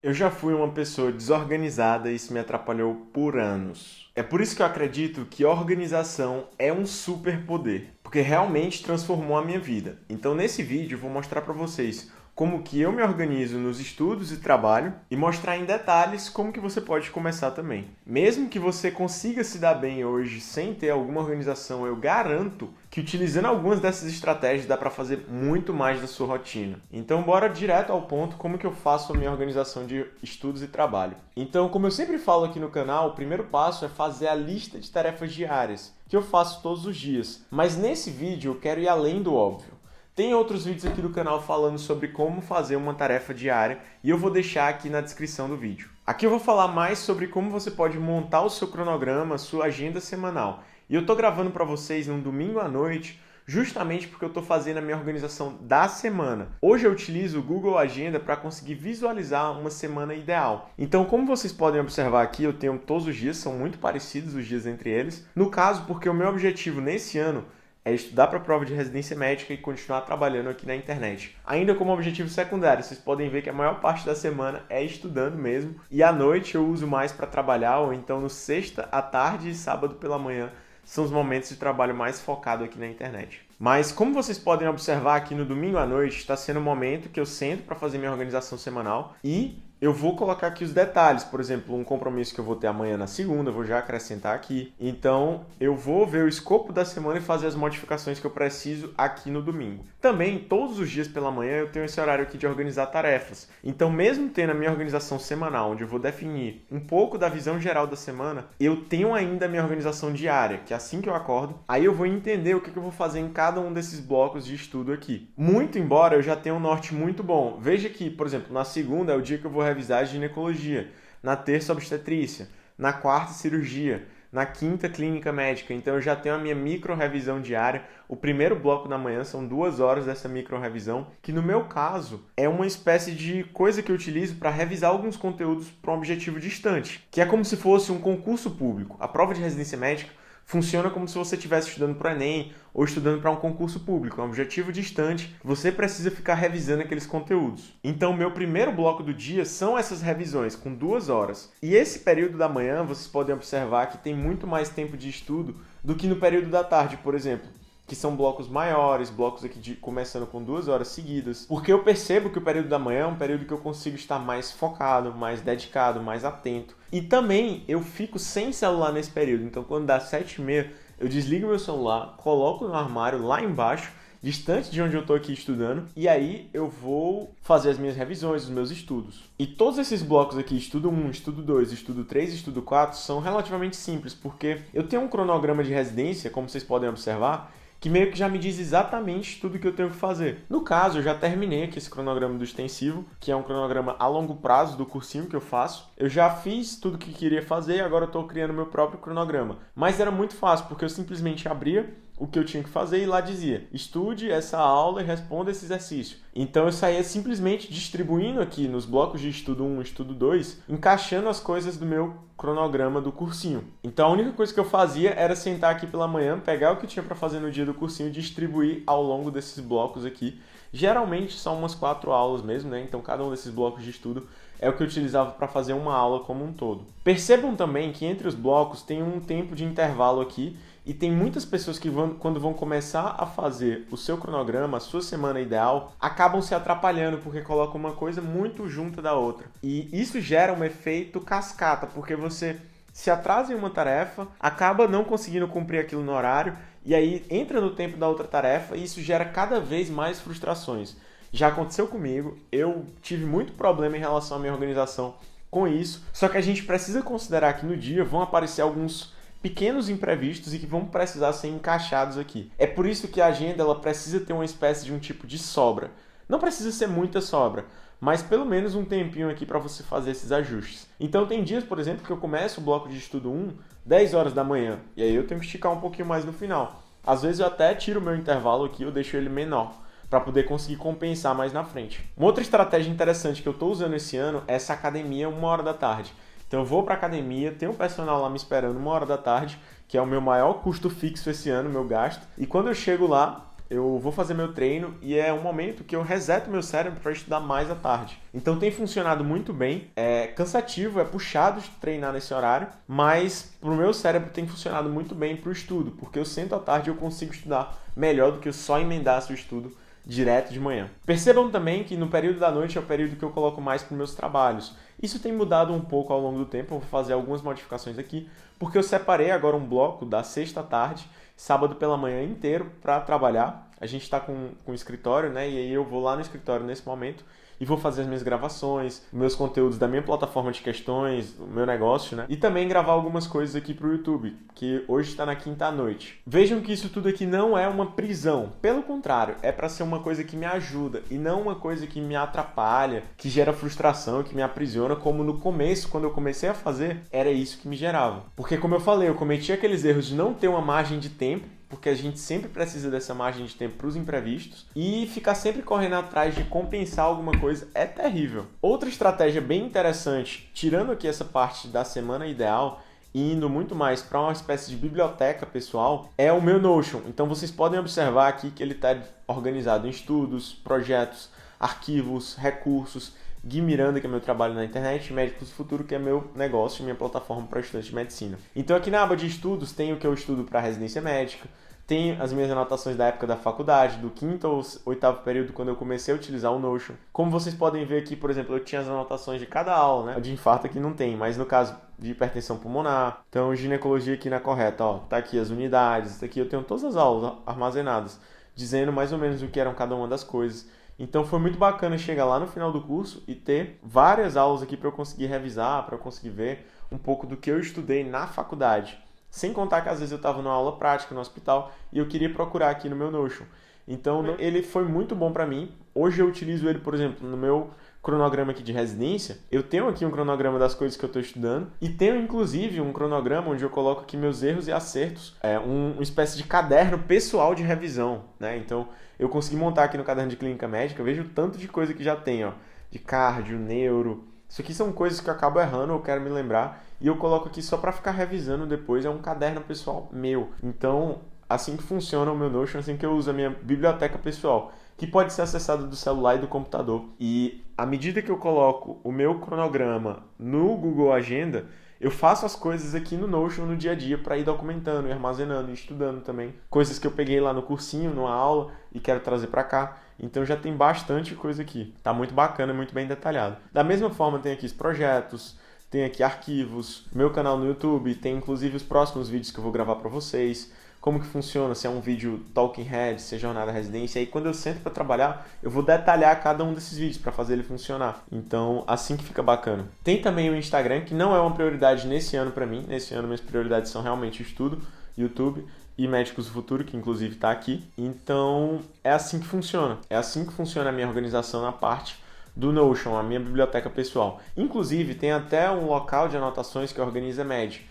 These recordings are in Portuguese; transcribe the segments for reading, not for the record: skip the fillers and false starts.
Eu já fui uma pessoa desorganizada e isso me atrapalhou por anos. É por isso que eu acredito que organização é um superpoder, porque realmente transformou a minha vida. Então, nesse vídeo, eu vou mostrar para vocês como que eu me organizo nos estudos e trabalho e mostrar em detalhes como que você pode começar também. Mesmo que você consiga se dar bem hoje sem ter alguma organização, eu garanto que utilizando algumas dessas estratégias dá para fazer muito mais da sua rotina. Então, bora direto ao ponto como que eu faço a minha organização de estudos e trabalho. Então, como eu sempre falo aqui no canal, o primeiro passo é fazer a lista de tarefas diárias, que eu faço todos os dias. Mas nesse vídeo eu quero ir além do óbvio. Tem outros vídeos aqui do canal falando sobre como fazer uma tarefa diária e eu vou deixar aqui na descrição do vídeo. Aqui eu vou falar mais sobre como você pode montar o seu cronograma, sua agenda semanal. E eu estou gravando para vocês num domingo à noite, justamente porque eu estou fazendo a minha organização da semana. Hoje eu utilizo o Google Agenda para conseguir visualizar uma semana ideal. Então, como vocês podem observar aqui, eu tenho todos os dias, são muito parecidos os dias entre eles. No caso, porque o meu objetivo nesse ano é estudar para a prova de residência médica e continuar trabalhando aqui na internet. Ainda como objetivo secundário, vocês podem ver que a maior parte da semana é estudando mesmo, e à noite eu uso mais para trabalhar, ou então no sexta à tarde e sábado pela manhã são os momentos de trabalho mais focado aqui na internet. Mas como vocês podem observar aqui no domingo à noite, está sendo o momento que eu sento para fazer minha organização semanal e eu vou colocar aqui os detalhes, por exemplo, um compromisso que eu vou ter amanhã na segunda, eu vou já acrescentar aqui. Então, eu vou ver o escopo da semana e fazer as modificações que eu preciso aqui no domingo. Também, todos os dias pela manhã, eu tenho esse horário aqui de organizar tarefas. Então, mesmo tendo a minha organização semanal, onde eu vou definir um pouco da visão geral da semana, eu tenho ainda a minha organização diária, que é assim que eu acordo, aí eu vou entender o que eu vou fazer em cada um desses blocos de estudo aqui. Muito embora eu já tenha um norte muito bom. Veja que, por exemplo, na segunda é o dia que eu vou revisar a ginecologia, na terça obstetrícia, na quarta cirurgia, na quinta clínica médica. Então eu já tenho a minha micro revisão diária. O primeiro bloco da manhã são 2 horas dessa micro revisão, que no meu caso é uma espécie de coisa que eu utilizo para revisar alguns conteúdos para um objetivo distante, que é como se fosse um concurso público. A prova de residência médica funciona como se você estivesse estudando para o Enem ou estudando para um concurso público, é um objetivo distante, você precisa ficar revisando aqueles conteúdos. Então, meu primeiro bloco do dia são essas revisões, com 2 horas. E esse período da manhã, vocês podem observar que tem muito mais tempo de estudo do que no período da tarde, por exemplo, que são blocos maiores, blocos aqui começando com 2 horas seguidas, porque eu percebo que o período da manhã é um período que eu consigo estar mais focado, mais dedicado, mais atento. E também eu fico sem celular nesse período, então quando dá 7h30, eu desligo meu celular, coloco no armário lá embaixo, distante de onde eu estou aqui estudando, e aí eu vou fazer as minhas revisões, os meus estudos. E todos esses blocos aqui, estudo 1, estudo 2, estudo 3 e estudo 4, são relativamente simples, porque eu tenho um cronograma de residência, como vocês podem observar, que meio que já me diz exatamente tudo o que eu tenho que fazer. No caso, eu já terminei aqui esse cronograma do extensivo, que é um cronograma a longo prazo do cursinho que eu faço. Eu já fiz tudo o que queria fazer e agora eu estou criando meu próprio cronograma. Mas era muito fácil, porque eu simplesmente abria o que eu tinha que fazer e lá dizia: estude essa aula e responda esse exercício. Então eu saía simplesmente distribuindo aqui nos blocos de estudo 1 e estudo 2, encaixando as coisas do meu cronograma do cursinho. Então a única coisa que eu fazia era sentar aqui pela manhã, pegar o que tinha para fazer no dia do cursinho e distribuir ao longo desses blocos aqui. Geralmente são umas 4 aulas mesmo, né? Então cada um desses blocos de estudo é o que eu utilizava para fazer uma aula como um todo. Percebam também que entre os blocos tem um tempo de intervalo aqui e tem muitas pessoas que quando vão começar a fazer o seu cronograma, a sua semana ideal, acabam se atrapalhando porque colocam uma coisa muito junta da outra. E isso gera um efeito cascata, porque você se atrasa em uma tarefa, acaba não conseguindo cumprir aquilo no horário e aí entra no tempo da outra tarefa e isso gera cada vez mais frustrações. Já aconteceu comigo, eu tive muito problema em relação à minha organização com isso, só que a gente precisa considerar que no dia vão aparecer alguns pequenos imprevistos e que vão precisar ser encaixados aqui. É por isso que a agenda ela precisa ter uma espécie de um tipo de sobra. Não precisa ser muita sobra, mas pelo menos um tempinho aqui para você fazer esses ajustes. Então tem dias, por exemplo, que eu começo o bloco de estudo 1, 10 horas da manhã, e aí eu tenho que esticar um pouquinho mais no final. Às vezes eu até tiro o meu intervalo aqui, eu deixo ele menor, para poder conseguir compensar mais na frente. Uma outra estratégia interessante que eu estou usando esse ano é essa academia 1 hora da tarde. Então eu vou para a academia, tem um personal lá me esperando 1 hora da tarde, que é o meu maior custo fixo esse ano, meu gasto. E quando eu chego lá, eu vou fazer meu treino e é um momento que eu reseto meu cérebro para estudar mais à tarde. Então tem funcionado muito bem, é cansativo, é puxado de treinar nesse horário, mas pro meu cérebro tem funcionado muito bem pro estudo, porque eu sento à tarde e eu consigo estudar melhor do que eu só emendasse o estudo direto de manhã. Percebam também que no período da noite é o período que eu coloco mais para os meus trabalhos. Isso tem mudado um pouco ao longo do tempo, eu vou fazer algumas modificações aqui, porque eu separei agora um bloco da sexta à tarde, sábado pela manhã inteiro para trabalhar. A gente está com o escritório, né? E aí eu vou lá no escritório nesse momento e vou fazer as minhas gravações, meus conteúdos da minha plataforma de questões, o meu negócio, né? E também gravar algumas coisas aqui pro YouTube, que hoje está na quinta noite. Vejam que isso tudo aqui não é uma prisão. Pelo contrário, é para ser uma coisa que me ajuda e não uma coisa que me atrapalha, que gera frustração, que me aprisiona, como no começo, quando eu comecei a fazer, era isso que me gerava. Porque como eu falei, eu cometi aqueles erros de não ter uma margem de tempo, porque a gente sempre precisa dessa margem de tempo para os imprevistos, e ficar sempre correndo atrás de compensar alguma coisa é terrível. Outra estratégia bem interessante, tirando aqui essa parte da semana ideal e indo muito mais para uma espécie de biblioteca pessoal, é o meu Notion. Então vocês podem observar aqui que ele está organizado em estudos, projetos, arquivos, recursos, Gui Miranda, que é meu trabalho na internet, Médicos do Futuro, que é meu negócio, minha plataforma para estudantes de medicina. Então aqui na aba de estudos tem o que eu estudo para residência médica, tem as minhas anotações da época da faculdade, do quinto ou oitavo período, quando eu comecei a utilizar o Notion. Como vocês podem ver aqui, por exemplo, eu tinha as anotações de cada aula, né? De infarto aqui não tem, mas no caso de hipertensão pulmonar, então ginecologia aqui na correta, ó, tá aqui as unidades, aqui eu tenho todas as aulas armazenadas, dizendo mais ou menos o que eram cada uma das coisas. Então foi muito bacana chegar lá no final do curso e ter várias aulas aqui para eu conseguir revisar, para eu conseguir ver um pouco do que eu estudei na faculdade. Sem contar que às vezes eu estava numa aula prática no hospital e eu queria procurar aqui no meu Notion. Então ele foi muito bom para mim. Hoje eu utilizo ele, por exemplo, no meu cronograma aqui de residência. Eu tenho aqui um cronograma das coisas que eu estou estudando e tenho inclusive um cronograma onde eu coloco aqui meus erros e acertos. É uma espécie de caderno pessoal de revisão, né? Então eu consegui montar aqui no caderno de clínica médica, vejo o tanto de coisa que já tem, ó, de cardio, neuro. Isso aqui são coisas que eu acabo errando, eu quero me lembrar, e eu coloco aqui só para ficar revisando depois, é um caderno pessoal meu. Então, assim que funciona o meu Notion, assim que eu uso a minha biblioteca pessoal, que pode ser acessada do celular e do computador. E à medida que eu coloco o meu cronograma no Google Agenda, eu faço as coisas aqui no Notion no dia a dia para ir documentando, e armazenando, e estudando também. Coisas que eu peguei lá no cursinho, numa aula, e quero trazer para cá. Então já tem bastante coisa aqui. Tá muito bacana, muito bem detalhado. Da mesma forma tem aqui os projetos, tem aqui arquivos, meu canal no YouTube, tem inclusive os próximos vídeos que eu vou gravar para vocês. Como que funciona, se é um vídeo Talking Head, se é jornada residência. E aí quando eu sento para trabalhar, eu vou detalhar cada um desses vídeos para fazer ele funcionar. Então, assim que fica bacana. Tem também o Instagram, que não é uma prioridade nesse ano para mim. Nesse ano minhas prioridades são realmente o estudo, YouTube e Médicos do Futuro, que inclusive está aqui. Então, é assim que funciona. É assim que funciona a minha organização na parte do Notion, a minha biblioteca pessoal. Inclusive, tem até um local de anotações que organiza Med.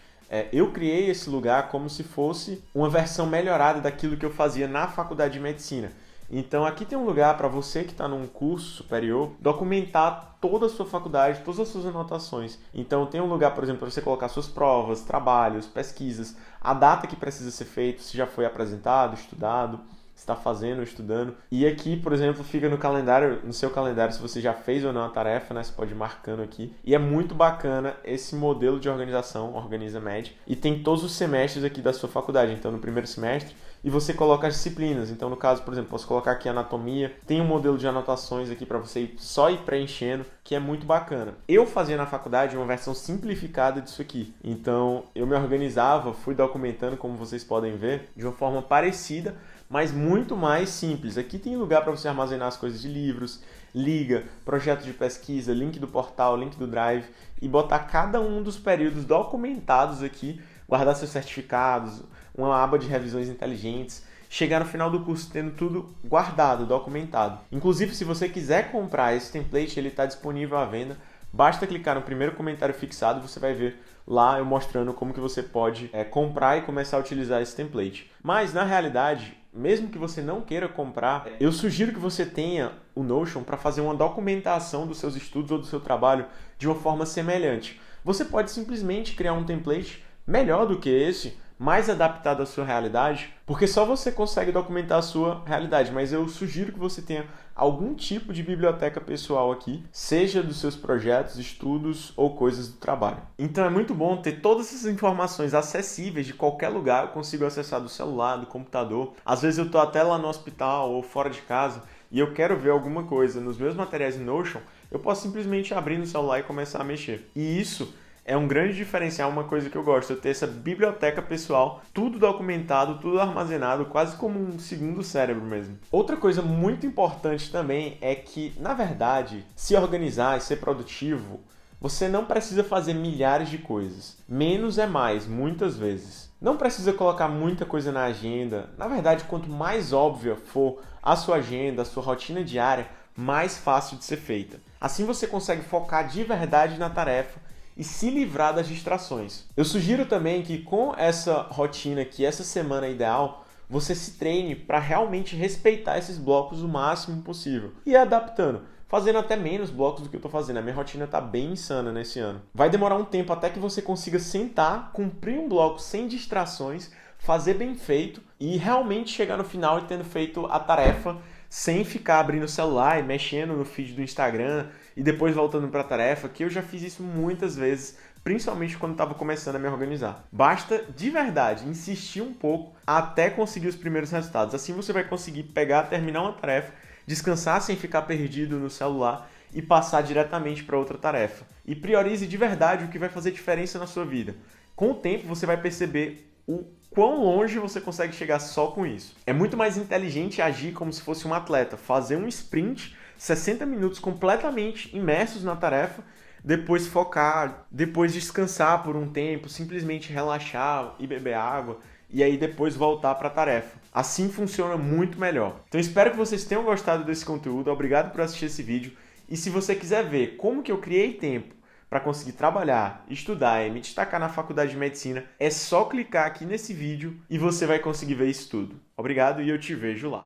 Eu criei esse lugar como se fosse uma versão melhorada daquilo que eu fazia na faculdade de medicina. Então aqui tem um lugar para você que está num curso superior documentar toda a sua faculdade, todas as suas anotações. Então tem um lugar, por exemplo, para você colocar suas provas, trabalhos, pesquisas, a data que precisa ser feito, se já foi apresentado, estudado, se está fazendo, estudando. E aqui, por exemplo, fica no calendário, no seu calendário, se você já fez ou não a tarefa, né? Você pode ir marcando aqui. E é muito bacana esse modelo de organização, Organiza Med. E tem todos os semestres aqui da sua faculdade. Então, no primeiro semestre, e você coloca as disciplinas. Então, no caso, por exemplo, posso colocar aqui anatomia. Tem um modelo de anotações aqui para você só ir preenchendo, que é muito bacana. Eu fazia na faculdade uma versão simplificada disso aqui. Então, eu me organizava, fui documentando, como vocês podem ver, de uma forma parecida, mas muito mais simples. Aqui tem lugar para você armazenar as coisas de livros, liga, projeto de pesquisa, link do portal, link do Drive e botar cada um dos períodos documentados aqui, guardar seus certificados, uma aba de revisões inteligentes, chegar no final do curso tendo tudo guardado, documentado. Inclusive, se você quiser comprar esse template, ele está disponível à venda. Basta clicar no primeiro comentário fixado, você vai ver lá eu mostrando como que você pode comprar e começar a utilizar esse template. Mas, na realidade, mesmo que você não queira comprar, eu sugiro que você tenha o Notion para fazer uma documentação dos seus estudos ou do seu trabalho de uma forma semelhante. Você pode simplesmente criar um template melhor do que esse, mais adaptado à sua realidade, porque só você consegue documentar a sua realidade, mas eu sugiro que você tenha algum tipo de biblioteca pessoal aqui, seja dos seus projetos, estudos ou coisas do trabalho. Então é muito bom ter todas essas informações acessíveis de qualquer lugar, eu consigo acessar do celular, do computador. Às vezes eu estou até lá no hospital ou fora de casa e eu quero ver alguma coisa nos meus materiais em Notion, eu posso simplesmente abrir no celular e começar a mexer. E isso é um grande diferencial, uma coisa que eu gosto, eu ter essa biblioteca pessoal, tudo documentado, tudo armazenado, quase como um segundo cérebro mesmo. Outra coisa muito importante também é que, na verdade, se organizar e ser produtivo, você não precisa fazer milhares de coisas. Menos é mais, muitas vezes. Não precisa colocar muita coisa na agenda. Na verdade, quanto mais óbvia for a sua agenda, a sua rotina diária, mais fácil de ser feita. Assim você consegue focar de verdade na tarefa e se livrar das distrações. Eu sugiro também que com essa rotina aqui, essa semana ideal, você se treine para realmente respeitar esses blocos o máximo possível e ir adaptando, fazendo até menos blocos do que eu estou fazendo. A minha rotina está bem insana nesse ano. Vai demorar um tempo até que você consiga sentar, cumprir um bloco sem distrações, fazer bem feito e realmente chegar no final e tendo feito a tarefa sem ficar abrindo o celular e mexendo no feed do Instagram e depois voltando para a tarefa, que eu já fiz isso muitas vezes, principalmente quando estava começando a me organizar. Basta, de verdade, insistir um pouco até conseguir os primeiros resultados. Assim você vai conseguir pegar, terminar uma tarefa, descansar sem ficar perdido no celular e passar diretamente para outra tarefa. E priorize de verdade o que vai fazer diferença na sua vida. Com o tempo você vai perceber o quão longe você consegue chegar só com isso. É muito mais inteligente agir como se fosse um atleta, fazer um sprint, 60 minutos completamente imersos na tarefa, depois focar, depois descansar por um tempo, simplesmente relaxar e beber água, e aí depois voltar para a tarefa. Assim funciona muito melhor. Então espero que vocês tenham gostado desse conteúdo, obrigado por assistir esse vídeo, e se você quiser ver como que eu criei tempo para conseguir trabalhar, estudar e me destacar na faculdade de medicina, é só clicar aqui nesse vídeo e você vai conseguir ver isso tudo. Obrigado e eu te vejo lá.